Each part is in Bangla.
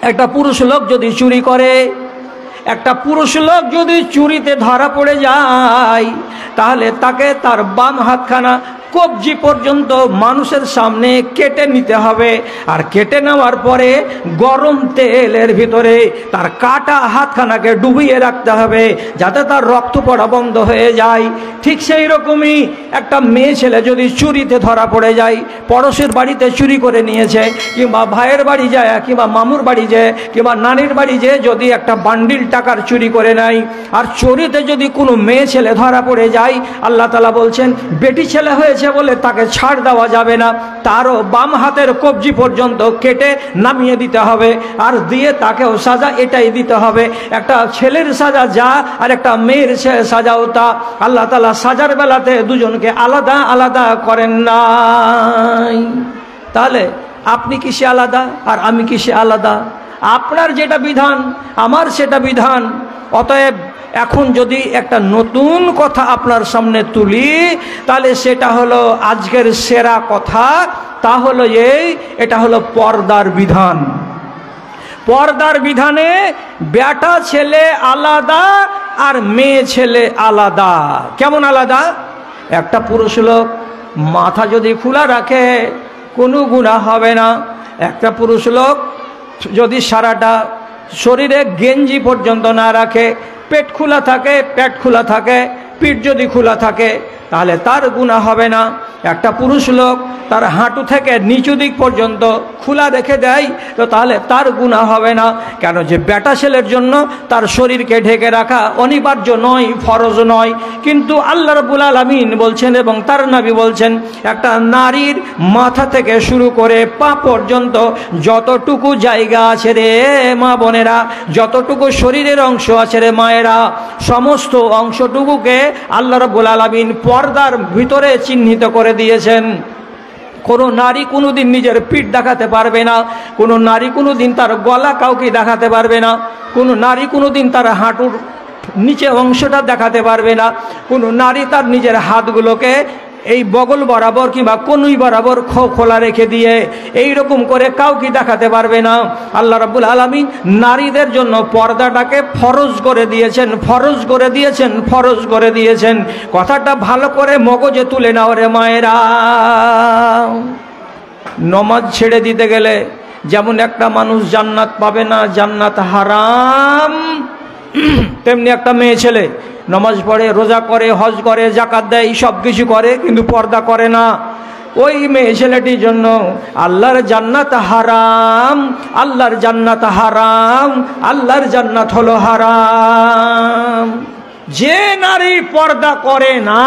একটা পুরুষ লোক যদি চুরি করে, একটা পুরুষ লোক যদি চুরিতে ধরা পড়ে যায়, তাহলে তাকে তার বাম হাতখানা কবজি পর্যন্ত মানুষের সামনে কেটে নিতে হবে। আর কেটে নেওয়ার পরে গরম তেলের ভিতরে তার কাটা হাতখানাকে ডুবিয়ে রাখতে হবে, যাতে তার রক্ত পড়া বন্ধ হয়ে যায়। ঠিক সেই রকমই একটা মেয়ে ছেলে যদি চুরিতে ধরা পড়ে যায়, পড়োশের বাড়িতে চুরি করে নিয়েছে, কিংবা ভাইয়ের বাড়ি যায়, কিংবা মামুর বাড়ি যায়, কিংবা নানির বাড়ি যেয়ে যদি একটা বান্ডিল টাকার চুরি করে নেয়, আর চুরিতে যদি কোনো মেয়ে ছেলে ধরা পড়ে যায়, আল্লাহ তাআলা বলছেন বেটি ছেলে হয়েছে বলে তাকে ছাড় দেওয়া যাবে না, তারও বাম হাতের কবজি পর্যন্ত কেটে নামিয়ে দিতে হবে, আর দিয়ে তাকেও সাজা এটাই দিতে হবে। একটা ছেলের সাজা যা, আর একটা মেয়ের সাজাও তা। আল্লাহ তাআলা সাজার বেলাতে দুজনকে আলাদা আলাদা করেন নাই। তাহলে আপনি কিসে আলাদা আর আমি কিসে আলাদা? আপনার যেটা বিধান আমার সেটা বিধান। অতএব এখন যদি একটা নতুন কথা আপনার সামনে তুলি, তাহলে সেটা হলো আজকের সেরা কথা, তা হলো এটা হলো পর্দার বিধান। পর্দার বিধানে বেটা ছেলে আলাদা আর মেয়ে ছেলে আলাদা। কেমন আলাদা? একটা পুরুষ লোক মাথা যদি খোলা রাখে কোনো গুনাহ হবে না। একটা পুরুষ লোক যদি সারাটা শরীরে গেঞ্জি পর্যন্ত না রাখে, পেট খোলা থাকে, পেট খোলা থাকে, পিঠ যদি খোলা থাকে, তাহলে তার গুনাহ হবে না। একটা পুরুষ লোক তার হাঁটু থেকে নিচু দিক পর্যন্ত খোলা রেখে দেয়, তো তাহলে তার গুনাহ হবে না। কেন? যে বেটা ছেলের জন্য তার শরীরকে ঢেকে রাখা অনিবার্য নয়, ফরজ নয়। কিন্তু আল্লাহ রাব্বুল আলামিন বলছেন এবং তার নবী বলছেন, একটা নারীর মাথা থেকে শুরু করে পা পর্যন্ত যতটুকু জায়গা আছে রে মা বোনেরা, যতটুকু শরীরের অংশ আছে রে মায়েরা, সমস্ত অংশটুকুকে আল্লাহ রাব্বুল আলামিন পর্দার ভিতরে চিহ্নিত করে দিয়েছেন। কোনো নারী কোনোদিন নিজের পিঠ দেখাতে পারবে না, কোনো নারী কোনোদিন তার গলা কাউকে দেখাতে পারবে না, কোনো নারী কোনোদিন তার হাঁটুর নিচে অংশটা দেখাতে পারবে না, কোনো নারী তার নিজের হাতগুলোকে এই বগল বরাবর কিংবা কনুই বরাবর খোলা রেখে দিয়ে এই রকম করে কাউকে দেখাতে পারবে না। আল্লাহ রাব্বুল আলামিন নারীদের জন্য পর্দাটাকে ফরজ করে দিয়েছেন, ফরজ করে দিয়েছেন, ফরজ করে দিয়েছেন। কথাটা ভালো করে মগজে তুলে নাও রে মায়েরা। নমাজ ছেড়ে দিতে গেলে যেমন একটা মানুষ জান্নাত পাবে না, জান্নাত হারাম, তেমনি একটা মেয়ে ছেলে নমাজ পড়ে, রোজা করে, হজ করে, যাকাত দেয়, সব কিছু করে, কিন্তু পর্দা করে না, ওই মেয়ে ছেলেটির জন্য আল্লাহর জান্নাত হারাম, আল্লাহর জান্নাত হারাম, আল্লাহর জান্নাত হলো হারাম। যে নারী পর্দা করে না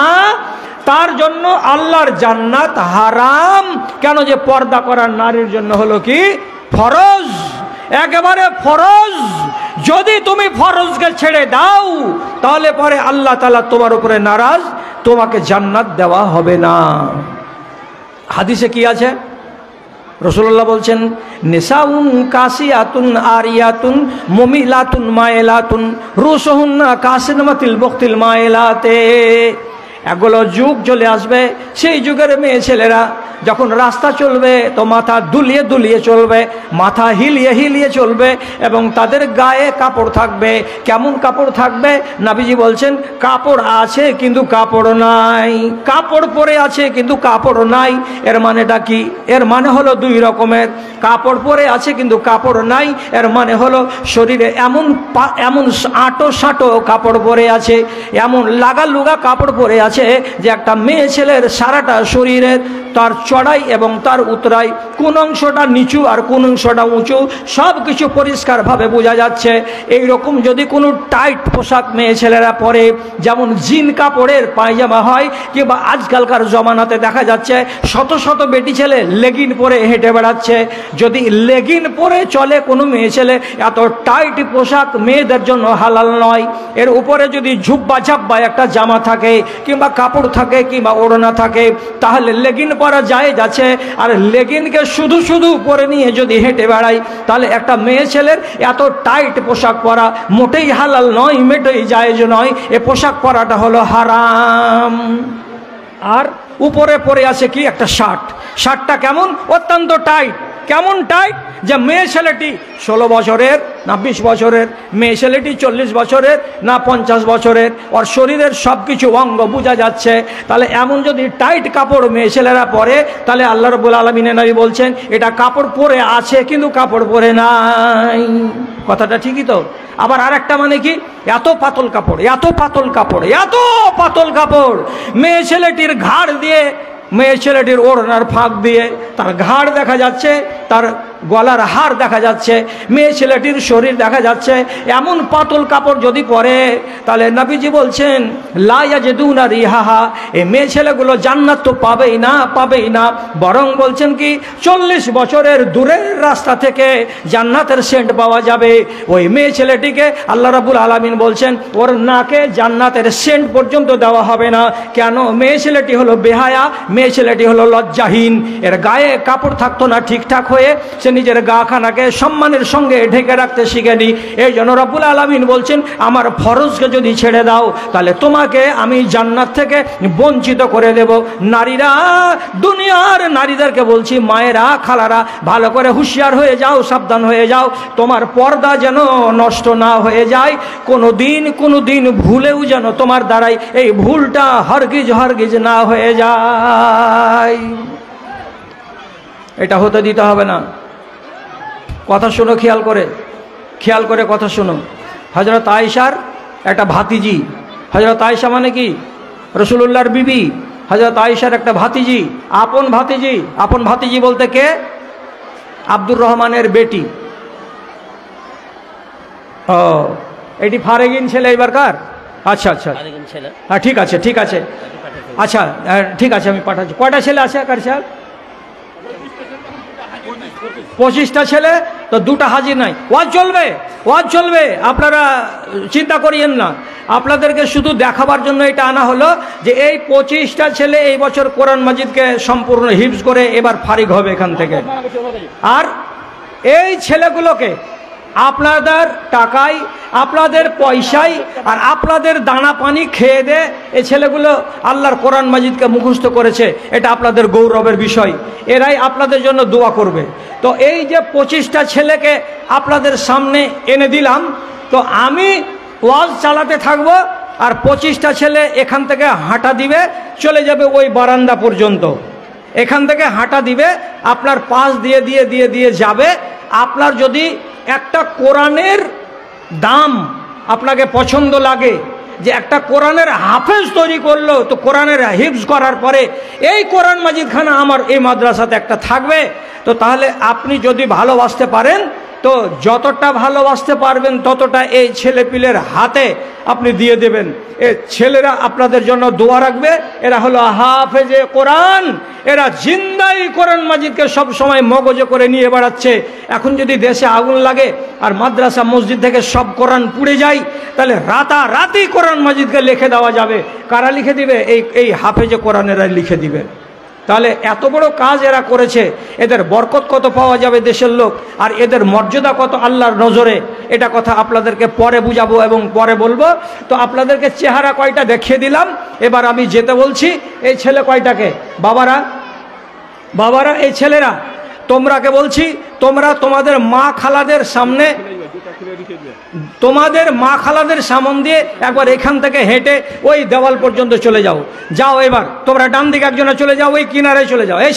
তার জন্য আল্লাহর জান্নাত হারাম। কেন? যে পর্দা করার নারীর জন্য হলো কি ফরজ, একেবারে ফরজ। যদি তুমি ফরজকে ছেড়ে দাও তাহলে পরে আল্লাহ তাআলা তোমার উপরে নারাজ, তোমাকে জান্নাত দেওয়া হবে না। হাদিসে কি আছে? রাসূলুল্লাহ বলছেন, নিসাউন কাসিয়াতুন আরিয়াতুন মুমিলাতুন মাইলাতুন রুসুহুন্না কাসিনামাতিল বক্তিল মাইলাতে। এগুলো যুগ চলে আসবে, সেই যুগের মেয়ে ছেলেরা যখন রাস্তা চলবে তো মাথা দুলিয়ে দুলিয়ে চলবে, মাথা হিলিয়ে হিলিয়ে চলবে, এবং তাদের গায়ে কাপড় থাকবে। কেমন কাপড় থাকবে? নবীজি বলছেন, কাপড় আছে কিন্তু কাপড় নাই। কাপড় পরে আছে কিন্তু কাপড় নাই। এর মানেটা কি? এর মানে হলো দুই রকমের। কাপড় পরে আছে কিন্তু কাপড় নাই, এর মানে হলো শরীরে এমন আঁটো সাঁটো কাপড় পরে আছে, এমন লাগা লুগা কাপড় পরে আছে যে একটা মেয়ে ছেলের সারাটা শরীরের তার চড়াই এবং তার উতরাই, কোন অংশটা নিচু আর কোন অংশটা উঁচু, সব কিছু পরিষ্কারভাবে বোঝা যাচ্ছে। এই রকম যদি কোনো টাইট পোশাক মেয়ে ছেলেরা পরে, যেমন জিন কাপড়ের পায়জামা হয়, কিংবা আজকালকার জমানাতে দেখা যাচ্ছে শত শত বেটি ছেলে লেগিন পরে হেঁটে বেড়াচ্ছে, যদি লেগিন পরে চলে কোনো মেয়ে ছেলে, এত টাইট পোশাক মেয়েদের জন্য হালাল নয়। এর উপরে যদি ঝুব্বা ঝাব্বা একটা জামা থাকে, কিংবা কাপড় থাকে, কিংবা ওড়না থাকে, তাহলে লেগিন পরা যায় যাচ্ছে। আর লেগিনকে শুধু শুধু পরে নিয়ে যদি হেঁটে বেড়াই, তাহলে একটা মেয়ে ছেলের এত টাইট পোশাক পরা মোটেই হালাল নয়, মোটেই জায়েজ নয়। এ পোশাক পরাটা হলো হারাম। আর উপরে পরে আছে কি একটা শার্ট, শার্টটা কেমন? অত্যন্ত টাইট। কেমন টাইট যে মেয়ে ছেলেটি 16 বছরের না 20 বছরের, মেয়ে ছেলেটি 40 বছরের না 50 বছরের, ওর শরীরের সব কিছু অঙ্গ বোঝা যাচ্ছে। তাহলে এমন যদি টাইট কাপড় মেয়ে ছেলেরা পরে, তাহলে আল্লাহ রাব্বুল আলামিনের নবী বলছেন এটা কাপড় পরে আছে কিন্তু কাপড় পরে নাই। কথাটা ঠিকই তো। আবার আরেকটা মানে কি, এত পাতল কাপড়, এত পাতল কাপড়, এত পাতল কাপড় মেয়ে ছেলেটির ঘাড় দিয়ে, মেয়ে ছেলেটির ওড়নার ফাঁক দিয়ে তার ঘাড় দেখা যাচ্ছে, তার গলার হার দেখা যাচ্ছে, মেয়ে ছেলেটির শরীর দেখা যাচ্ছে। এমন পাতল কাপড় যদি পরে, তাহলে নবীজি বলছেন লা ইয়াজিদুনা রিহাহা, এই মেয়ে ছেলেগুলো জান্নাত তো পাবেই না, পাবেই না, বরং বলছেন কি 40 বছরের দূরের রাস্তা থেকে জান্নাতের সেন্ট পাওয়া যাবে। ওই মেয়ে ছেলেটিকে আল্লাহ রাব্বুল আলামিন বলছেন ওর নাকে জান্নাতের সেন্ট পর্যন্ত দেওয়া হবে না। কেন? মেয়ে ছেলেটি হলো বেহায়া, মেয়ে ছেলেটি হলো লজ্জাহীন, এর গায়ে কাপড় থাকতো না ঠিকঠাক হয়ে, সে নিজের গা খানাকে সম্মানের সঙ্গে ঢেকে রাখতে শিখেনি। এই জন্য রব্বুল আলামিন বলছেন আমার ফরজকে যদি ছেড়ে দাও তাহলে তোমাকে আমি জান্নাত থেকে বঞ্চিত করে দেব। নারীরা, দুনিয়ার নারীদেরকে বলছি, মায়েরা, খালারা, ভালো করে হুঁশিয়ার হয়ে যাও, সাবধান হয়ে যাও, তোমার পর্দা যেন নষ্ট না হয়ে যায়। কোনো দিন ভুলেও যেন তোমার দ্বারাই এই ভুলটা হরগিজ না হয়ে যায়। এটা হতে দিতে হবে না। কথা শোনো, খেয়াল করে কথা শোনো। হযরত আয়েশার একটা ভাতিজি, হযরত আয়েশা মানে কি রাসূলুল্লাহর বিবি, হযরত আয়েশার একটা ভাতিজি, আপন ভাতিজি বলতে কে? আব্দুর রহমানের বেটি। ও, এটি ফারেগিন ছেলে এবারকার? আচ্ছা, হ্যাঁ ঠিক আছে, আচ্ছা ঠিক আছে, আমি পাঠাচ্ছি। কয়টা ছেলে আছে কার সাহেব? 25টা ছেলে, তো 2টা হাজির নাই। ওয়াজ চলবে, আপনারা চিন্তা করিয়েন না। আপনাদেরকে শুধু দেখাবার জন্য এটা আনা হলো যে এই 25টা ছেলে এই বছর কোরআন মাজিদকে সম্পূর্ণ হিফজ করে এবার ফারিগ হবে এখান থেকে। আর এই ছেলেগুলোকে আপনাদের টাকায়, আপনাদের পয়সায় আর আপনাদের দানা পানি খেয়ে দে এই ছেলেগুলো আল্লাহর কোরআন মাজিদকে মুখস্থ করেছে, এটা আপনাদের গৌরবের বিষয়। এরাই আপনাদের জন্য দোয়া করবে। তো এই যে 25টা ছেলেকে আপনাদের সামনে এনে দিলাম, তো আমি ওয়াজ চালাতে থাকবো আর 25টা ছেলে এখান থেকে হাঁটা দিবে, চলে যাবে ওই বারান্দা পর্যন্ত। এখান থেকে হাঁটা দিবে, আপনার পাশ দিয়ে যাবে। আপনার যদি একটা কোরআনের দাম আপনাকে পছন্দ লাগে, যে একটা কোরআনের হাফেজ তৈরি করলো, তো কোরআনের হিফজ করার পরে এই কোরআন মাজিদখানা আমার এই মাদ্রাসাতে একটা থাকবে, তো তাহলে আপনি যদি ভালোবাসতে পারেন, তো যতটা ভালোবাসতে পারবেন ততটা এই ছেলেপিলের হাতে আপনি দিয়ে দেবেন। এই ছেলেরা আপনাদের জন্য দোয়া রাখবে। এরা হলো হাফেজে কোরআন, এরা জিন্দাই কোরআন মাজিদকে সব সময় মগজে করে নিয়ে বেড়াচ্ছে। এখন যদি দেশে আগুন লাগে আর মাদ্রাসা মসজিদ থেকে সব কোরআন পুড়ে যায়, তাহলে রাতারাতি কোরআন মাজিদকে লিখে দেওয়া যাবে। কারা লিখে দিবে? এই হাফেজে কোরআনেরা লিখে দিবে। তাহলে এত বড় কাজ এরা করেছে, এদের বরকত কত পাওয়া যাবে দেশের লোক, আর এদের মর্যাদা কত আল্লাহর নজরে, এটা কথা আপনাদেরকে পরে বুঝাবো এবং পরে বলবো। তো আপনাদেরকে চেহারা কয়টা দেখিয়ে দিলাম, এবার আমি যেতে বলছি এই ছেলে কয়টাকে। বাবারা, এই ছেলেরা, তোমরাকে বলছি, তোমরা তোমাদের মা খালাদের সামনে, সামন দিয়ে একবার এখান থেকে হেঁটে ওই দেওয়াল পর্যন্ত চলে যাও। এবার তোমরা ডান দিকে একজনে চলে যাও, ওই কিনারে চলে যাও। এই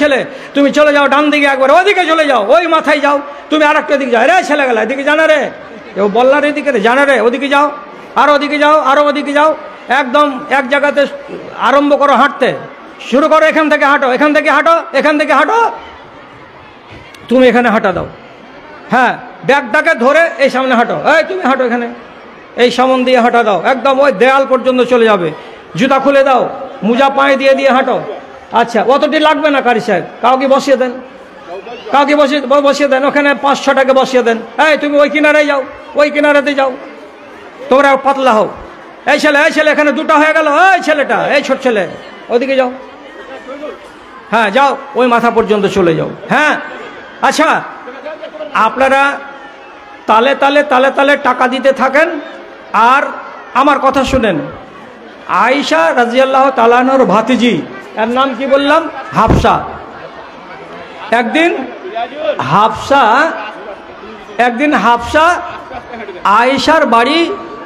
ছেলে তুমি চলে যাও ডান দিকে, একবার ওদিকে চলে যাও, ওই মাথায় যাও। তুমি আর একটা দিকে যাও। রে ছেলে গেলা এদিকে জানা রে, কেউ বললার এদিকে রে, জানা রে, ওদিকে যাও, আর ওদিকে যাও, আরো ওদিকে যাও। একদম এক জায়গাতে আরম্ভ করো হাঁটতে, শুরু করো। এখান থেকে হাঁটো, তুমি এখানে হাঁটা দাও। হ্যাঁ, ব্যাগটাকে ধরে এই সামনে হাঁটো। এই তুমি হাঁটো, এখানে এই সামন দিয়ে হাঁটা দাও, একদম ওই দেয়াল পর্যন্ত চলে যাবে। জুতা খুলে দাও, মোজা পায়ে দিয়ে হাঁটো। আচ্ছা, অতটি লাগবে না কারি সাহেব, কাউকে বসিয়ে দেন, ওখানে 5-6টাকে বসিয়ে দেন। এই তুমি ওই কিনারে যাও, ওই কিনারাতে যাও, তোমরা পাতলা হও। এই ছেলে এখানে 2টা হয়ে গেল। এই ছেলেটা, এই ছোট ছেলে, ওদিকে যাও। হ্যাঁ যাও, ওই মাথা পর্যন্ত চলে যাও। হ্যাঁ, আচ্ছা, আপনারা তালে তালে টাকা দিতে থাকেন। আর আমার কথা শুনেন, আয়েশা রাদিয়াল্লাহু তাআলা আনহার ভাতিজি, এর নাম কি বললাম? হাফসা। একদিন হাফসা একদিন হাফসা আয়েশার বাড়ি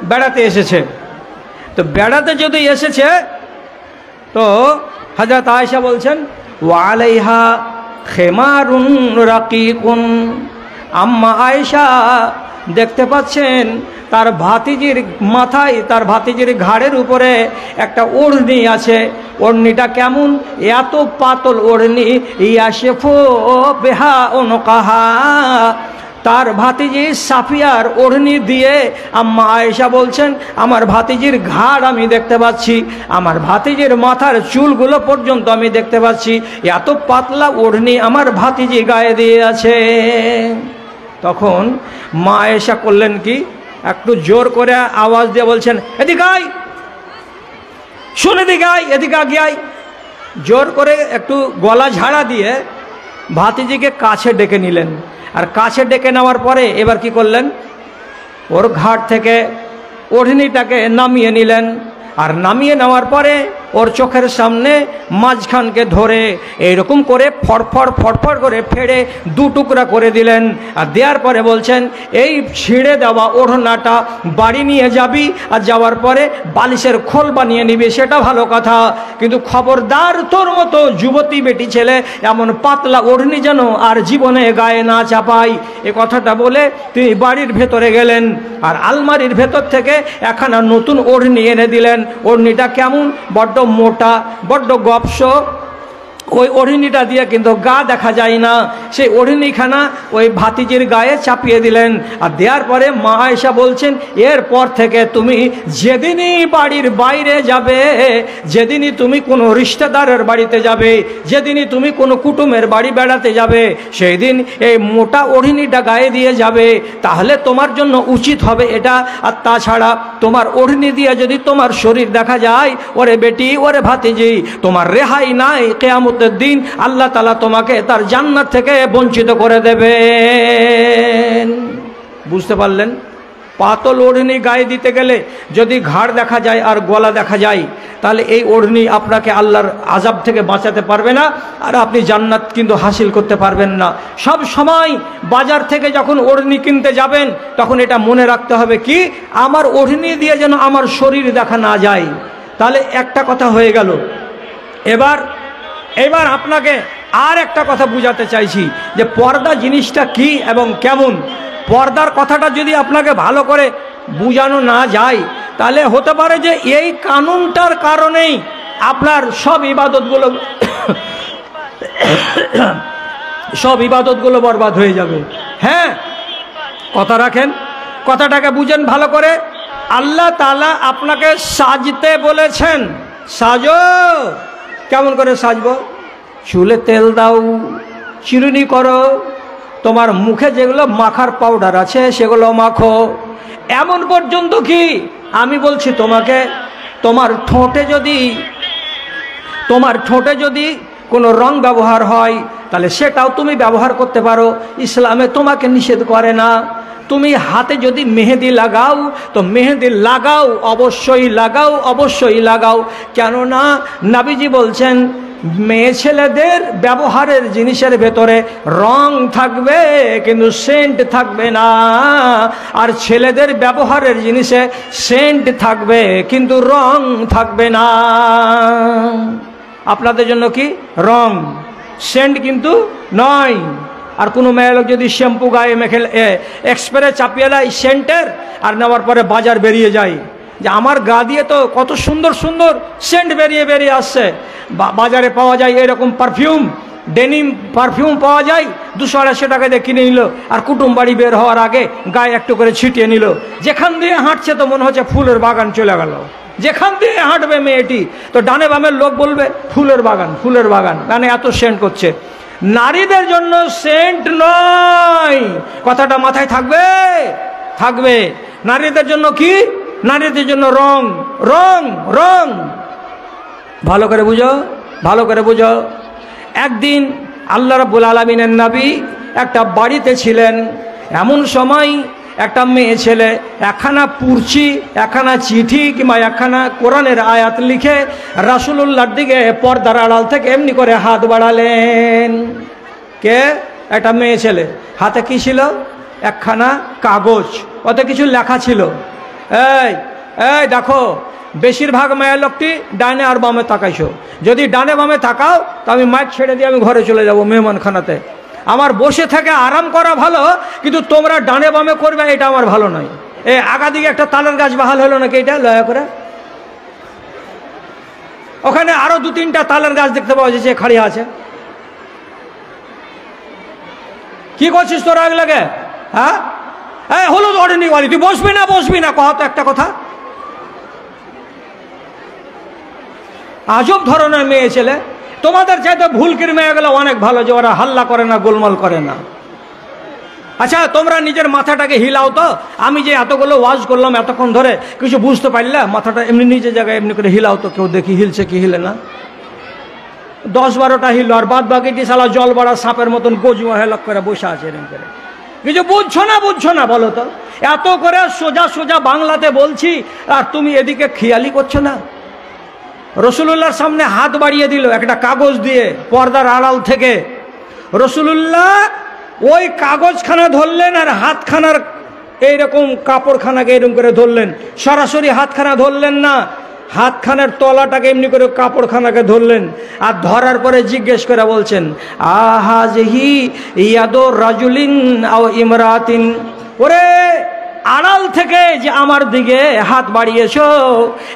বেড়াতে এসেছে। তো বেড়াতে যদি এসেছে তো হযরত আয়েশা বলছেন ওয়ালাইহা খেমারুন রাকিকুন, আম্মা আয়েশা দেখতে পাচ্ছেন তার ভাতিজির মাথায়, তার ভাতিজির ঘাড়ের উপরে একটা ওড়নি আছে। ওড়নিটা কেমন? এত পাতল ওড়নি, ইয়াশিফু বিহা উনকাহা। তার ভাতিজি সাফিয়ার ওড়নি দিয়ে আম্মা আয়েশা বলছেন আমার ভাতিজির ঘাড় আমি দেখতে পাচ্ছি, আমার ভাতিজির মাথার চুলগুলো পর্যন্ত আমি দেখতে পাচ্ছি, এত পাতলা ওড়নি আমার ভাতিজি গায়ে দিয়ে আছে। তখন মা আয়েশা করলেন কি, একটু জোর করে আওয়াজ দিয়ে বলছেন এদিকে আয়, শোন এদিকে আয়, এদিকে আগে আয়। জোর করে একটু গলা ঝাড়া দিয়ে ভাতিজিকে কাছে ডেকে নিলেন। আর কাছে ডেকে নেওয়ার পরে এবার কি করলেন, ওর ঘাট থেকে ওড়নিটাকে নামিয়ে নিলেন। আর নামিয়ে নেওয়ার পরে ওর চোখের সামনে মাঝখানকে ধরে এইরকম করে ফড়ফড় ফড়ফড় করে ফেড়ে দু টুকরা করে দিলেন। আর দেওয়ার পরে বলছেন এই ছিঁড়ে দেওয়া ওড়নাটা বাড়ি নিয়ে যাবি, আর যাওয়ার পরে বালিশের খোল বানিয়ে নিবি, সেটা ভালো কথা, কিন্তু খবরদার তোর মতো যুবতী বেটি ছেলে এমন পাতলা ওড়নি যেন আর জীবনে গায়ে না চাপাই। এ কথাটা বলে তিনি বাড়ির ভেতরে গেলেন আর আলমারির ভেতর থেকে একখানা নতুন ওড়নি এনে দিলেন। ওড়নিটা কেমন? বড্ড মোটা, বড্ড গপস। ওই ওড়নিটা দিয়ে কিন্তু গা দেখা যায় না, সেই ওড়নিখানা ওই ভাতিজির গায়ে চাপিয়ে দিলেন। আর দেওয়ার পরে মা আয়েশা বলছেন এরপর থেকে তুমি যেদিনই বাড়ির বাইরে যাবে, যেদিনই তুমি কোনো রিশতেদারের বাড়িতে যাবে, যেদিনই তুমি কোনো কুটুমের বাড়ি বেড়াতে যাবে, সেই দিন এই মোটা ওড়নিটা গায়ে দিয়ে যাবে, তাহলে তোমার জন্য উচিত হবে এটা। আর তাছাড়া তোমার ওড়নি দিয়ে যদি তোমার শরীর দেখা যায়, ওরে বেটি, ওরে ভাতিজি, তোমার রেহাই নাই। কিয়ামতের দিন আল্লাহ তাআলা তোমাকে তার জান্নাত থেকে বঞ্চিত করে দেবেন। বুঝতে পারলেন? পাতল ওড়নি গায়ে দিতে গেলে যদি ঘাড় দেখা যায় আর গলা দেখা যায়, তাহলে এই ওড়নি আপনাকে আল্লাহর আযাব থেকে বাঁচাতে পারবে না, আর আপনি জান্নাত কিন্তু হাসিল করতে পারবেন না। সব সময় বাজার থেকে যখন ওড়নি কিনতে যাবেন তখন এটা মনে রাখতে হবে কি, আমার ওড়নি দিয়ে যেন আমার শরীর দেখা না যায়। তাহলে একটা কথা হয়ে গেল। এবার আপনাকে আর একটা কথা বুঝাতে চাইছি যে পর্দা জিনিসটা কি এবং কেমন। পর্দার কথাটা যদি আপনাকে ভালো করে বুঝানো না যায়, তাহলে হতে পারে যে এই কানুনটার কারণেই আপনার সব ইবাদতগুলো বরবাদ হয়ে যাবে। হ্যাঁ, কথা রাখেন, কথাটাকে বুঝেন ভালো করে। আল্লাহ তাআলা আপনাকে সাজতে বলেছেন, সাজো। কেমন করে সাজবো? চুলে তেল দাও, চিরুনি করো, তোমার মুখে যেগুলো মাখার পাউডার আছে সেগুলো মাখো। এমন পর্যন্ত কি আমি বলছি তোমাকে, তোমার ঠোঁটে যদি কোনো রং ব্যবহার হয় তাহলে সেটাও তুমি ব্যবহার করতে পারো, ইসলামে তোমাকে নিষেধ করে না। তুমি হাতে যদি মেহেদি লাগাও তো মেহেদি লাগাও, অবশ্যই লাগাও। কেননা নবীজি বলছেন মেয়ে ছেলেদের ব্যবহারের জিনিসের ভেতরে রং থাকবে কিন্তু সেন্ট থাকবে না, আর ছেলেদের ব্যবহারের জিনিসে সেন্ট থাকবে কিন্তু রং থাকবে না। আপনাদের জন্য কি রং, সেন্ট কিন্তু নয়। আর কোনো মেয়ে লোক যদি শ্যাম্পু গায়ে মেখে এক্সপ্রে চাপিয়ে দেয় সেন্টের, আর নেওয়ার পরে বাজার বেরিয়ে যায় যে আমার গা দিয়ে তো কত সুন্দর সুন্দর সেন্ট বেরিয়ে আসছে। বাজারে পাওয়া যায় এরকম পারফিউম, ডেনিম পারফিউম পাওয়া যায়, 200-250 টাকা দিয়ে কিনে নিল, আর কুটুম বাড়ি বের হওয়ার আগে গায়ে একটু করে ছিটিয়ে নিল। যেখান দিয়ে হাঁটছে তো মনে হচ্ছে ফুলের বাগান চলে গেল। যেখান দিয়ে হাঁটবে মেয়েটি তো ডানে বামের লোক বলবে ফুলের বাগান, মানে এত সেন্ট করছে। নারীদের জন্য সেন্ট নয়, কথাটা মাথায় থাকবে। নারীদের জন্য কি? নারীদের জন্য রং। ভালো করে বুঝো। একদিন আল্লাহ রাব্বুল আলামিনের নবী একটা বাড়িতে ছিলেন। এমন সময় একটা মেয়ে ছেলে একখানা পুরচি, একখানা চিঠি কিংবা একখানা কোরআনের আয়াত লিখে রাসূলুল্লাহর দিকে পর্দার আড়াল থেকে এমনি করে হাত বাড়ালেন। কে? একটা মেয়ে ছেলে, হাতে কি ছিল? একখানা কাগজ, ওতে কিছু লেখা ছিল। এই এই দেখো, বেশিরভাগ মেয়ে লোকটি ডানে আর বামে তাকাইছো, যদি ডানে বামে তাকাও তো আমি মাইক ছেড়ে দিয়ে আমি ঘরে চলে যাব মেহমানখানাতে। আমার বসে থেকে আরাম করা ভালো, কিন্তু তোমরা ডানে বামে করবে এটা আমার ভালো নয়। এই আগাদিকে একটা তালের গাছ বাহাল হলো নাকি এটা লয়া করে? ওখানে আরো 2-3টা তালের গাছ দেখতে পাওয়া যাচ্ছে খাড়ি আছে। কি করছিস তোরা আগ লাগে? হ্যাঁ, এই হলুদ অর্ডেনি ওয়ালি, তুই বসবি না বসবি না, কহ তো একটা কথা। আজব ধরনের মেয়ে ছেলে। তোমাদের চাইতে ভুলকির মেয়েগুলো অনেক ভালো, যে ওরা হাল্লা করে না, গোলমাল করে না। আচ্ছা, তোমরা নিজের মাথাটাকে হিলাও তো। আমি যে এতগুলো ওয়াজ করলাম এতক্ষণ ধরে, কিছু বুঝতে পারলে? মাথাটা এমনি নিজের জায়গায় এমনি করে হিলাও তো, কেউ দেখি হিলছে কি হিলে না। 10-12টা হিল, আর বাদ বাকিটি শালা জল বাড়া সাপের মতন গজুয়া হেলক করে বসে আছে এরকম করে। কিছু বুঝছো না বলো তো? এত করে সোজা সোজা বাংলাতে বলছি, আর তুমি এদিকে খেয়ালি করছো না। রসুলুল্লাহর সামনে হাত বাড়িয়ে দিল একটা কাগজ দিয়ে, পর্দার আড়াল থেকে। রসুলুল্লাহ ওই কাগজখানা ধরলেন আর হাতখানার এইরকম কাপড়খানাকে এরকম করে ধরলেন, সরাসরি হাতখানা ধরলেন না, হাতখানার তলাটাকে এমনি করে কাপড়খানাকে ধরলেন। আর ধরার পরে জিজ্ঞেস করে বলছেন, আহাজহি ইয়াদো রাজুলিন আও ইমরাতিন, ওরে আড়াল থেকে যে আমার দিকে হাত বাড়িয়েছো,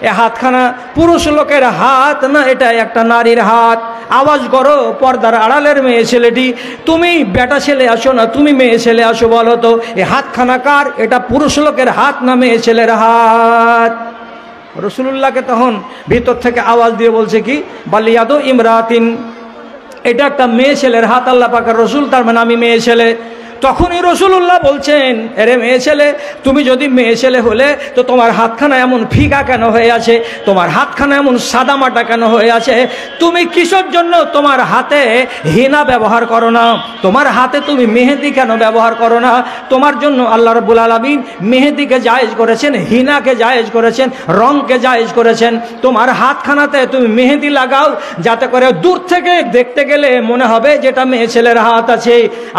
এ হাতখানা পুরুষ লোকের হাত না এটা একটা নারীর হাত? আওয়াজ করো পর্দার আড়ালের মেয়ে ছেলেটি, তুমি বেটা ছেলে আসো না তুমি মেয়ে ছেলে আসো, বলো তো এ হাতখানা কার? এটা পুরুষ লোকের হাত না মেয়ে ছেলের হাত? রসুলুল্লাহকে তখন ভিতর থেকে আওয়াজ দিয়ে বলছে কি, বালিয়াদো ইমরাতিন, এটা একটা মেয়ে ছেলের হাত। আল্লাহ পাকের রসুল, তার মানে আমি মেয়ে ছেলে। তখনই রসুলুল্লাহ বলছেন, আরে মেয়ে ছেলে, তুমি যদি মেয়ে ছেলে হলে তো তোমার হাতখানা এমন ফিকা কেন হয়ে আছে? তোমার হাতখানা এমন সাদামাটা কেন হয়ে আছে? তুমি কিসের জন্য তোমার হাতে হিনা ব্যবহার করো না? তোমার হাতে তুমি মেহেদি কেন ব্যবহার করো না? তোমার জন্য আল্লাহ রাব্বুল আলামিন মেহেদিকে জায়েজ করেছেন, হিনাকে জায়েজ করেছেন, রংকে জায়েজ করেছেন। তোমার হাতখানাতে তুমি মেহেদি লাগাও, যাতে করে দূর থেকে দেখতে গেলে মনে হবে যেটা মেয়ে ছেলের হাত আছে।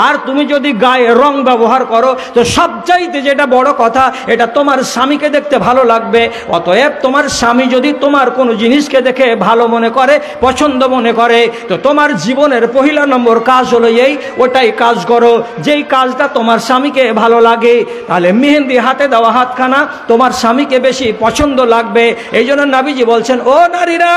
আর তুমি যদি গায়ে রং ব্যবহার করো তো সবচাইতে যেটা বড় কথা, এটা তোমার স্বামীকে দেখতে ভালো লাগবে। অতএব তোমার স্বামী যদি তোমার কোনো জিনিসকে দেখে ভালো মনে করে, পছন্দ মনে করে, তো তোমার জীবনের পহিলা নম্বর কাজ হলো এই, ওটাই কাজ করো যেই কাজটা তোমার স্বামীকে ভালো লাগে। তাহলে মেহেন্দি হাতে দেওয়া হাতখানা তোমার স্বামীকে বেশি পছন্দ লাগবে। এই জন্য নবীজি বলছেন, ও নারীরা,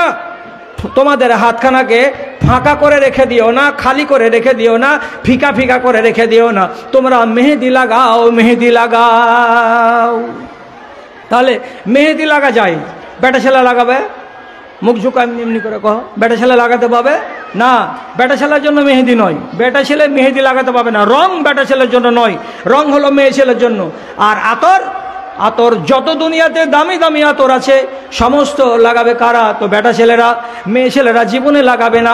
তোমাদের হাতখানাকে ফাঁকা করে রেখে দিও না, খালি করে রেখে দিও না, ফিকা ফিকা করে রেখে দিও না, তোমরা মেহেদি লাগাও, মেহেদি লাগাও। তাহলে মেহেদি লাগা যায়, বেটা ছেলে লাগাবে? মুখ ঝুঁকা এমনি এমনি করে কহ, বেটা ছেলে লাগাতে পাবে না? বেটা ছেলের জন্য মেহেদি নয়, বেটা ছেলে মেহেদি লাগাতে পাবে না। রং বেটা ছেলের জন্য নয়, রং হলো মেয়ে ছেলের জন্য। আর আতর, আতর যত দুনিয়াতে দামি দামি আতর আছে সমস্ত লাগাবে কারা? তো বেটা ছেলেরা। মেয়ে ছেলেরা জীবনে লাগাবে না।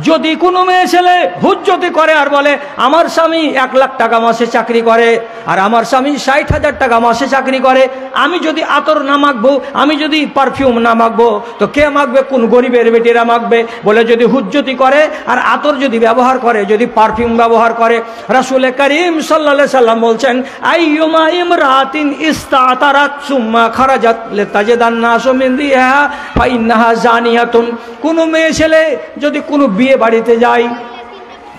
যদি কোনো মেয়ে ছেলে হুজ্জতি করে আর বলে আমার স্বামী 1 লাখ টাকা মাসে চাকরি করে আর আমার স্বামী 60,000 টাকা মাসে চাকরি করে, আমি যদি আতর না মাখবো, আমি যদি পারফিউম না মাখবো, তো কে মাখবে? কোন গরিবের বেটিরা মাখবে? বলে যদি হুজ্জতি করে আর আতর যদি ব্যবহার করে, যদি পারফিউম ব্যবহার করে, রাসূল করিম সাল্লাল্লাহু আলাইহি সাল্লাম বলছেন, আইয়ুমা ইমরাতিন ইস্তাতারাত সুম্মা খারাজাত লিতাজিদান্নাসু মিন রিহা ফাইন্নাহা জানিয়াতুন। কোন মেয়ে ছেলে যদি কোনো বিয়ে বাড়িতে যায়,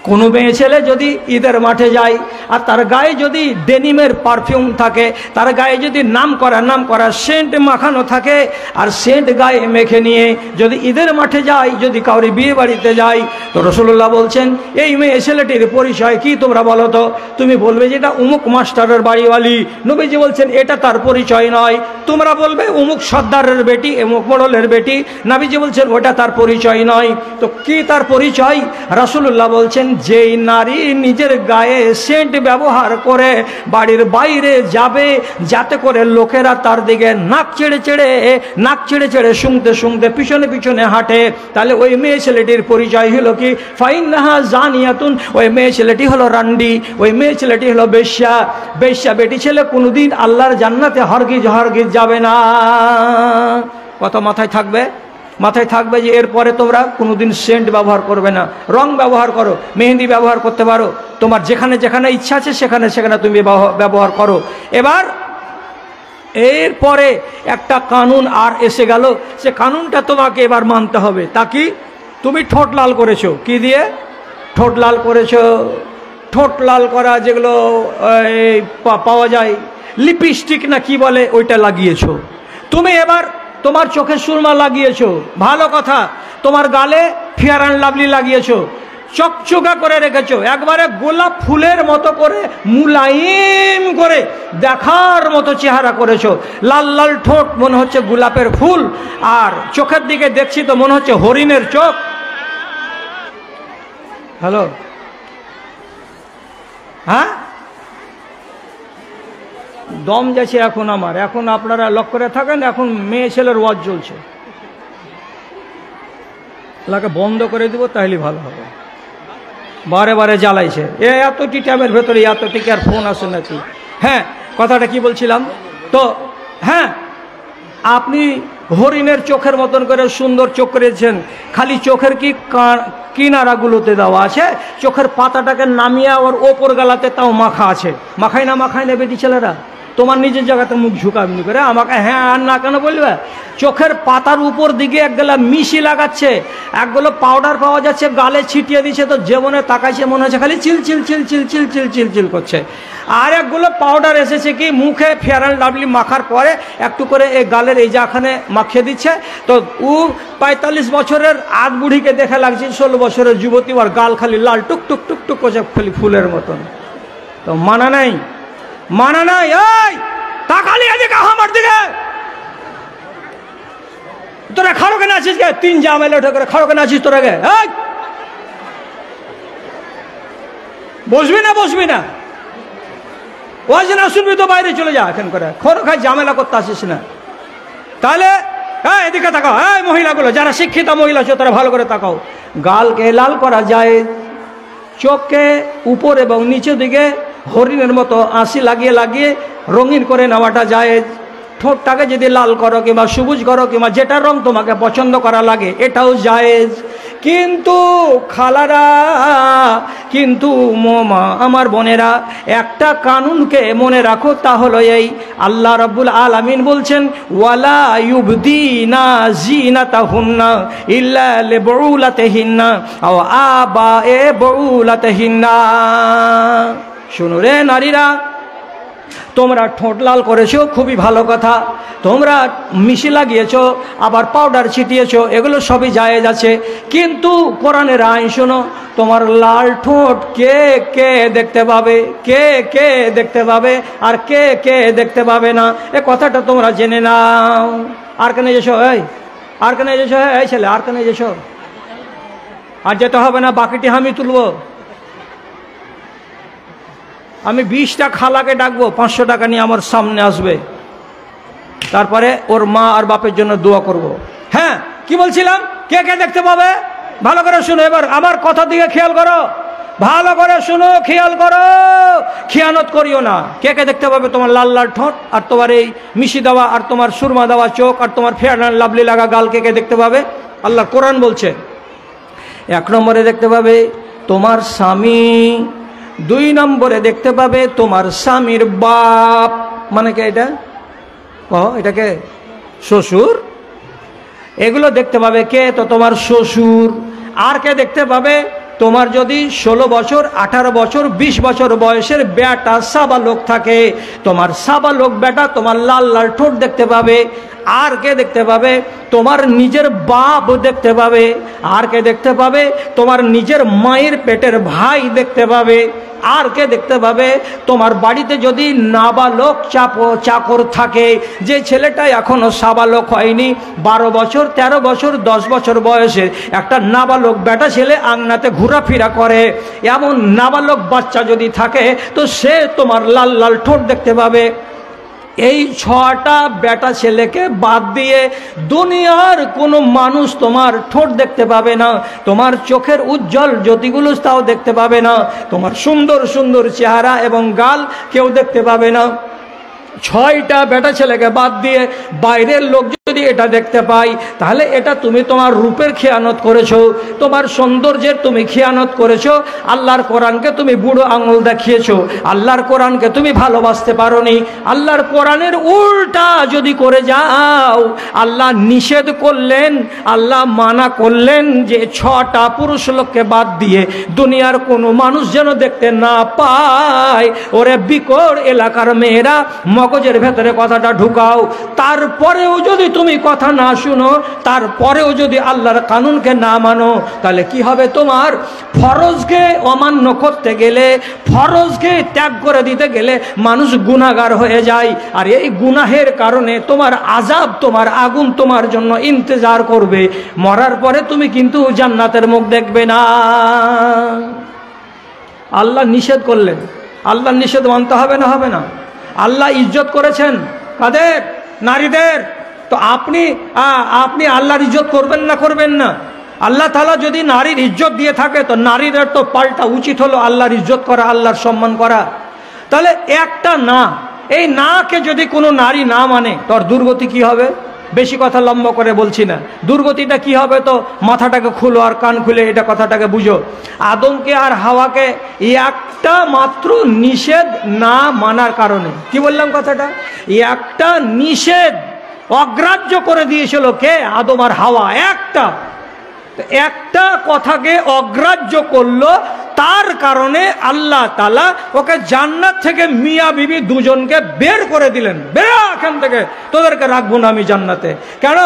কোনো মেয়ে ছেলে যদি ঈদের মাঠে যায় আর তার গায়ে যদি ডেনিমের পারফিউম থাকে, তার গায়ে যদি নাম করা সেন্ট মাখানো থাকে, আর সেন্ট গায়ে মেখে নিয়ে যদি ঈদের মাঠে যায়, যদি কাউরি বিয়ে বাড়িতে যায়, তো রাসূলুল্লাহ বলছেন এই মেয়ে ছেলেটির পরিচয় কি তোমরা বলো তো? তুমি বলবে যেটা উমুক মাস্টারের বাড়িওয়ালি। নবীজি বলছেন এটা তার পরিচয় নয়। তোমরা বলবে উমুক সর্দারের বেটি, উমুক মোড়লের বেটি। নবীজি বলছেন ওটা তার পরিচয় নয়। তো কি তার পরিচয়? রাসূলুল্লাহ বলছেন যেই নারী নিজের গায়ে সেন্ট ব্যবহার করে বাড়ির বাইরে যাবে, যাতে করে লোকেরা তার দিকে নাক ছেড়ে ছেড়ে শুনতে শুনতে পিছনে পিছনে হাঁটে, তাহলে ওই মেয়ে ছেলেটির পরিচয় হলো কি? ফাইন্নাহা জানিয়াতুন। ওই মেয়ে ছেলেটি হলো রান্ডি, ওই মেয়ে ছেলেটি হলো বেশ্যা। বেশ্যা বেটি ছেলে কোনোদিন আল্লাহর জান্নাতে হরগিজ যাবে না। কত মাথায় থাকবে? মাথায় থাকবে যে এরপরে তোমরা কোনোদিন সেন্ট ব্যবহার করবে না, রং ব্যবহার করো, মেহেন্দি ব্যবহার করতে পারো, তোমার যেখানে যেখানে ইচ্ছা আছে সেখানে সেখানে তুমি ব্যবহার করো। এবার এরপরে একটা কানুন আর এসে গেল, সে কানুনটা তোমাকে এবার মানতে হবে। তা কি? তুমি ঠোঁট লাল করেছো, কি দিয়ে? ঠোঁট লাল করেছো। ঠোঁট লাল করা যেগুলো পাওয়া যায়, লিপস্টিক না কি বলে, ওইটা লাগিয়েছো। তুমি এবার তোমার চোখে সুরমা লাগিয়েছো, ভালো কথা। তোমার গালে ফেয়ার অ্যান্ড লাভলি লাগিয়েছো, চকচকা করে রেখেছো, একবারে গোলাপ ফুলের মতো করে মুলায়ম করে দেখার মতো চেহারা করেছো। লাল লাল ঠোঁট, মনে হচ্ছে গোলাপের ফুল, আর চোখের দিকে দেখছি তো মনে হচ্ছে হরিণের চোখ। হ্যালো, হ্যাঁ, দম যাচ্ছে এখন আমার। এখন আপনারা লক্ষ্য করে থাকেন, এখন মেয়ে ছেলের ওয়াজ চলছে, এলাকা বন্ধ করে দিব তাহলে ভালো হবে। বারে বারে জ্বালাইছে, এতটি টাইমের ভেতরে এতটি আর ফোন আসে নাকি? হ্যাঁ, কথাটা কি বলছিলাম? তো হ্যাঁ, আপনি হরিণের চোখের মতন করে সুন্দর চোখ করেছেন, খালি চোখের কি কিনারাগুলোতে দেওয়া আছে, চোখের পাতাটাকে নামিয়ে ওর ওপর গালাতে তাও মাখা আছে। মাখায় না মাখায় না বেটি ছেলেরা? তোমার নিজের জায়গাতে মুখ ঝুঁকাবনি করে আমাকে হ্যাঁ আর না কেন বলবে? চোখের পাতার উপর দিকে একগুলা মিশি লাগাচ্ছে, একগুলো পাউডার পাওয়া যাচ্ছে, গালে ছিটিয়ে দিচ্ছে, তো জীবনে তাকাইছে মনে হচ্ছে খালি চিল চিল চিল চিল চিল চিল চিল চিল করছে। আর একগুলো পাউডার এসেছে কি মুখে ফেয়ার অ্যান্ড লাভলি মাখার পরে একটু করে এই গালের এই জাখানে মাখিয়ে দিচ্ছে, তো ও 45 বছরের আধ বুড়িকে দেখে লাগছে 16 বছরের যুবতী, আর গাল খালি লাল টুক টুক টুক টুক করছে খালি ফুলের মতন। তো মানা নাই, মানা নাই। এই তাকালি এদিকে আমার দিকে, তোরা খাড়ো কেন আছিস গে? 3 জামাইলে উঠে করে খাড়ো কেন আছিস তোরা গে? এই বসবি না বসবি না? ওয়াজ না শুনবি তো বাইরে চলে যা এখান করে, খড়ো খাই ঝামেলা করতে আসিস না। তাহলে হ্যাঁ এদিকে তাকাও, এই মহিলাগুলো যারা শিক্ষিত মহিলা আছে তারা ভালো করে তাকাও। গালকে লাল করা যায়, চোখকে উপর এবং নিচের দিকে হরিণের মতো আঁশি লাগিয়ে লাগিয়ে রঙিন করে নেওয়াটা যায়। ঠোঁটটাকে যদি লাল করো কিংবা সবুজ করো কিংবা যেটা রং তোমাকে পছন্দ করা লাগে এটাও জায়েজ। কিন্তু খালারা, কিন্তু মোমা আমার বোনেরা, একটা কানুনকে মনে রাখো, তা হলো এই আল্লাহ রাব্বুল আলামিন বলছেন ওয়ালা ইউবদিনা জিনাতাহুন্না ইল্লা লিবুলাতিহিন্না আও আবায়ে বুলাতিহিন্না। শুনো রে নারীরা, তোমরা ঠোঁট লাল করেছো, খুবই ভালো কথা। তোমরা মিশি লাগিয়েছো, আবার পাউডার ছিটিয়েছো, এগুলো সবই জায়েজ আছে। কিন্তু কোরআনের আইন শোনো, তোমার লাল ঠোঁট কে কে দেখতে পাবে, কে কে দেখতে পাবে আর কে কে দেখতে পাবে না, এ কথাটা তোমরা জেনে নাও। আর কেন যেছো? এই আর কেন যেছো? এই ছেলে আর কেন যেছো? আর যেতে হবে না, বাকিটি আমি তুলবো। আমি 20টা খালাকে ডাকবো, 500 টাকা নিয়ে আমার সামনে আসবে, তারপরে ওর মা আর বাপের জন্য দোয়া করব। হ্যাঁ, কি বলছিলাম? কে কে দেখতে পাবে? ভালো করে শুনো, এবার আমার কথা দিকে খেয়াল করো, ভালো করে শুনো, খেয়াল করো, খেয়ানত করিও না। কে কে দেখতে পাবে? তোমার লাল লাল ঠোঁট আর তোমার এই মিশি দেওয়া আর তোমার সুরমা দেওয়া চোখ আর তোমার ফেয়ার অ্যান্ড লাভলি লাগা গাল, কে কে দেখতে পাবে? আল্লাহ কোরআন বলছে 1 নম্বরে দেখতে পাবে তোমার স্বামী, 2 নম্বরে দেখতে পাবে তোমার স্বামীর বাপ। মানে কে এটা? এটাকে শ্বশুর। এগুলো দেখতে পাবে কে? তো তোমার শ্বশুর। আর কে দেখতে পাবে? তোমার যদি 16 বছর, 18 বছর, 20 বছর বয়সের বেটা সাবালক থাকে, তোমার সাবালক বেটা তোমার লাল লাল ঠোঁট দেখতে পাবে। আর কে দেখতে পাবে? তোমার নিজের বাপ দেখতে পাবে। আর কে দেখতে পাবে? তোমার নিজের মায়ের পেটের ভাই দেখতে পাবে। আর কে দেখতে পাবে? তোমার বাড়িতে যদি নাবালক চাকর থাকে, যে ছেলেটা এখনো সাবালক হয়নি, 12 বছর, 13 বছর, 10 বছর বয়সের একটা নাবালক বেটা ছেলে আংনাতে ঘোরাফেরা করে, এমন নাবালক বাচ্চা যদি থাকে, তো সে তোমার লাল লাল ঠোঁট দেখতে পাবে। এই 6টা বেটা ছেলেকে বাদ দিয়ে দুনিয়ার কোনো মানুষ তোমার ঠোঁট দেখতে পাবে না, তোমার চোখের উজ্জ্বল জ্যোতিগুলো তাও দেখতে পাবে না, তোমার সুন্দর সুন্দর চেহারা এবং গাল কেউ দেখতে পাবে না। 6টা বেটা ছেলেকে বাদ দিয়ে বাইরের লোক যদি যদি এটা দেখতে পাই, তাহলে এটা তুমি তোমার রূপের খেয়ানত করেছো, তোমার সৌন্দর্যের তুমি খেয়ানত করেছো, আল্লাহর কোরআনকে তুমি বুড়ো আঙুল দেখিয়েছো, আল্লাহর কোরআনকে তুমি ভালোবাসতে পারোনি। আল্লাহর কোরআনের উল্টা যদি করে যাও, আল্লাহ নিষেধ করলেন, আল্লাহ মানা করলেন যে 6টা পুরুষ লোককে বাদ দিয়ে দুনিয়ার কোনো মানুষ যেন দেখতে না পায়। ওরে বিকট এলাকার মেয়েরা, মগজের ভেতরে কথাটা ঢুকাও। তারপরেও যদি তুমি কথা না শুনো, তারপরেও যদি আল্লাহর কানুনকে না মানো, তাহলে কি হবে? তোমার ফরজকে অমান্য করতে গেলে, ফরজকে ত্যাগ করে দিতে গেলে মানুষ গুনাহগার হয়ে যায়। আর এই গুনাহের কারণে তোমার আযাব, তোমার আগুন তোমার জন্য ইন্তজার করবে। মরার পরে তুমি কিন্তু জান্নাতের মুখ দেখবে না। আল্লাহ নিষেধ করলেন, আল্লাহর নিষেধ মানতে হবে না? হবে না? আল্লাহ ইজ্জত করেছেন কাদের? নারীদের। তো আপনি আল্লাহর ইজ্জত করবেন না? করবেন না? আল্লাহ তাআলা যদি নারীর ইজ্জত দিয়ে থাকে, তো নারীদের তো পাল্টা উচিত হলো আল্লাহর ইজ্জত করা, আল্লাহর সম্মান করা। তাহলে একটা না, এই নাকে যদি কোনো নারী না মানে, তোর দুর্গতি কি হবে? বেশি কথা লম্বা করে বলছি না, দুর্গতিটা কি হবে? তো মাথাটাকে খুলো আর কান খুলে এটা কথাটাকে বুঝো। আদমকে আর হাওয়াকে একটা মাত্র নিষেধ না মানার কারণে, কি বললাম কথাটা? একটা নিষেধ অগ্রাহ্য করে দিয়েছিল কে? আদম আর হাওয়া। একটা কথাকে অগ্রাহ্য করলো, তার কারণে আল্লাহ তাআলা ওকে জান্নাত থেকে মিয়া বিবি দুজনকে বের করে দিলেন। বেরা এখান থেকে, তোদেরকে রাখবো না আমি জান্নাতে। কেন?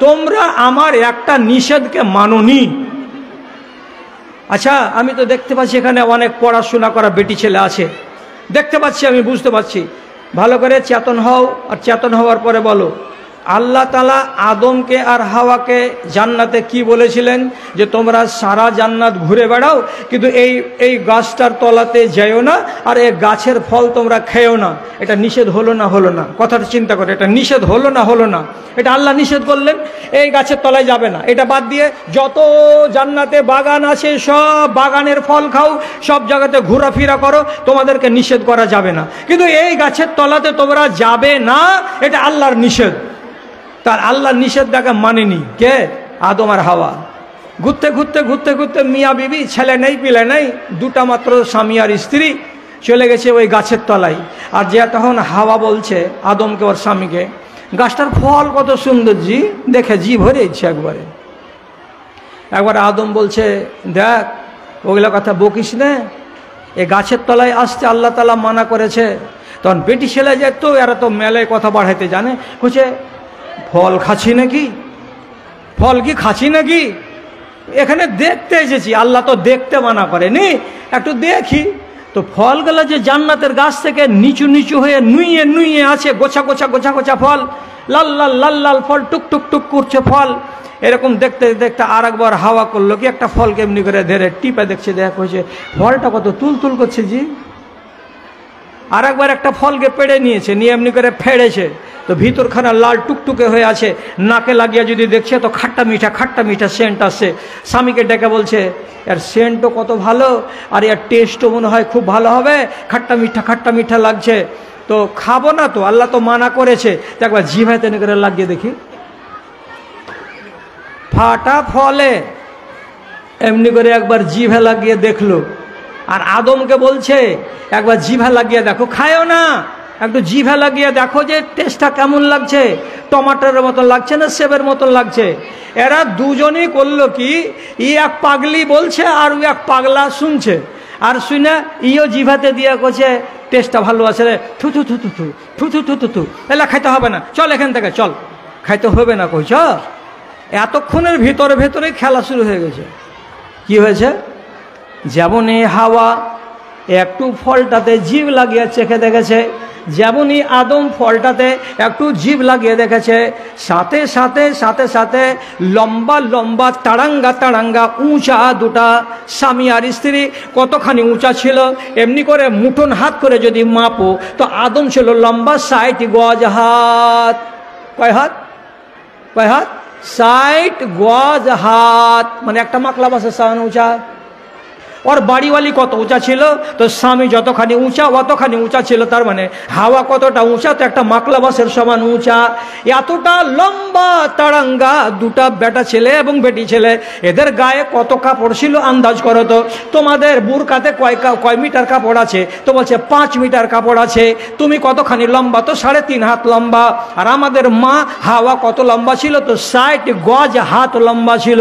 তোমরা আমার একটা নিষেধকে মানোনি। আচ্ছা, আমি তো দেখতে পাচ্ছি এখানে অনেক পড়াশোনা করা বেটি ছেলে আছে, দেখতে পাচ্ছি, আমি বুঝতে পারছি। ভালো করে চেতন হও, আর চেতন হওয়ার পরে বলো, আল্লাহ তাআলা আদমকে আর হাওয়াকে জান্নাতে কি বলেছিলেন? যে তোমরা সারা জান্নাত ঘুরে বেড়াও, কিন্তু এই গাছটার তলাতে যেও না, আর এই গাছের ফল তোমরা খেও না। এটা নিষেধ হলো না? হলো না? কথাটা চিন্তা করে, এটা নিষেধ হলো না? হলো না? এটা আল্লাহ নিষেধ করলেন, এই গাছের তলায় যাবে না। এটা বাদ দিয়ে যত জান্নাতে বাগান আছে, সব বাগানের ফল খাও, সব জায়গাতে ঘোরাফেরা করো, তোমাদেরকে নিষেধ করা যাবে না। কিন্তু এই গাছের তলাতে তোমরা যাবে না, এটা আল্লাহর নিষেধ। তার আল্লাহর নিষেধটাকে মানেনি কে? আদম আর হাওয়া। ঘুরতে ঘুরতে ঘুরতে ঘুরতে মিয়া বিবি, ছেলে নেই পিলে নেই, দুটা মাত্র স্বামী আর স্ত্রী, চলে গেছে ওই গাছের তলায়। আর যে তখন হাওয়া বলছে আদমকে, ওর স্বামীকে, গাছটার ফল কত সুন্দর জি, দেখে জি ভরে ইচ্ছে একবারে। একবার আদম বলছে, দেখ ওগুলো কথা বকিস না, এই গাছের তলায় আসতে আল্লাহ তাআলা মানা করেছে। তখন বেটি ছেলে যেত, এরা তো মেলায় কথা বাড়াইতে জানে, বলছে ফল খাচ্ছি নাকি? ফল কি খাচ্ছি নাকি? এখানে দেখতে এসেছি, আল্লাহ তো দেখতে মানা করেনি, একটু দেখি। তো ফলগুলো যে জান্নাতের গাছ থেকে নিচু নিচু হয়ে নুইয়ে নুইয়ে আছে, গোছা গোছা গোছা গোছা ফল, লাল লাল লাল লাল ফল, টুক টুক টুক করছে ফল। এরকম দেখতে দেখতে আর একবার হাওয়া করলো কি, একটা ফলকে এমনি করে ধরে টিপে দেখছে, দেখ হয়েছে ফলটা কত তুল তুল করছে জি। আর একবার একটা ফলকে পেড়ে নিয়েছে, নিয়ে এমনি করে ফেড়েছে, তো ভিতরখানা লাল টুকটুকে হয়ে আছে। নাকে লাগিয়ে যদি দেখছে তো খাট্টা মিঠা সেন্ট আসছে। স্বামীকে ডেকে বলছে, এর সেন্টও কত ভালো, আর এর টেস্টও মনে হয় খুব ভালো হবে, খাট্টা মিঠা লাগছে। তো খাবো না তো, আল্লাহ তো মানা করেছে, তো একবার জিভায় তেনে করে লাগিয়ে দেখি। ফাটা ফলে এমনি করে একবার জিভে লাগিয়ে দেখলো, আর আদমকে বলছে একবার জিভা লাগিয়ে দেখো, খায়ও না, একটু জিভা লাগিয়ে দেখো যে টেস্টটা কেমন লাগছে, টমাটোর মতো লাগছে না সেবের মতো লাগছে। এরা দুজনেই করলো কি, ই এক পাগলি বলছে আর ও এক পাগলা শুনছে, আর শুনে ইও জিভাতে দিয়ে করছে টেস্টটা ভালো আছে রে, থু থু থু থু থু থু থু থু থু থু, এলা খাইতে হবে না, চল এখান থেকে চল, খাইতে হবে না কইছ। এতক্ষণের ভেতরে খেলা শুরু হয়ে গেছে। কি হয়েছে? যেমন এই হাওয়া একটু ফলটাতে জিভ লাগিয়ে চেখে দেখেছে, যেমনই আদম ফলটাতে একটু জিভ লাগিয়ে দেখেছে, সাথে সাথে সাথে সাথে লম্বা লম্বা তাড়াঙ্গা উঁচা দুটা স্বামী আর স্ত্রী। কতখানি উঁচা ছিল, এমনি করে মুঠোন হাত করে যদি মাপো তো আদম ছিল লম্বা 60 গজ হাত। কয় হাত? 60 গজ হাত, মানে একটা মাকলা বাসের সামান উঁচা। ওর বাড়িওয়ালি কত উঁচা ছিল, তো স্বামী যতখানি উঁচা অতখানি উঁচা ছিল, তার মানে হাওয়া কতটা উঁচা, তো একটা মাকলা বাসের সমান উঁচা। এতটা লম্বা তাড়াঙ্গা, দুটা বেটা ছেলে এবং বেটি ছেলে, এদের গায়ে কত কাপড় ছিল আন্দাজ করো তো। তোমাদের বুরকাতে কয় মিটার কাপড় আছে? তো বলছে 5 মিটার কাপড় আছে। তুমি কতখানি লম্বা? তো 3.5 হাত লম্বা। আর আমাদের মা হাওয়া কত লম্বা ছিল? তো 60 গজ হাত লম্বা ছিল।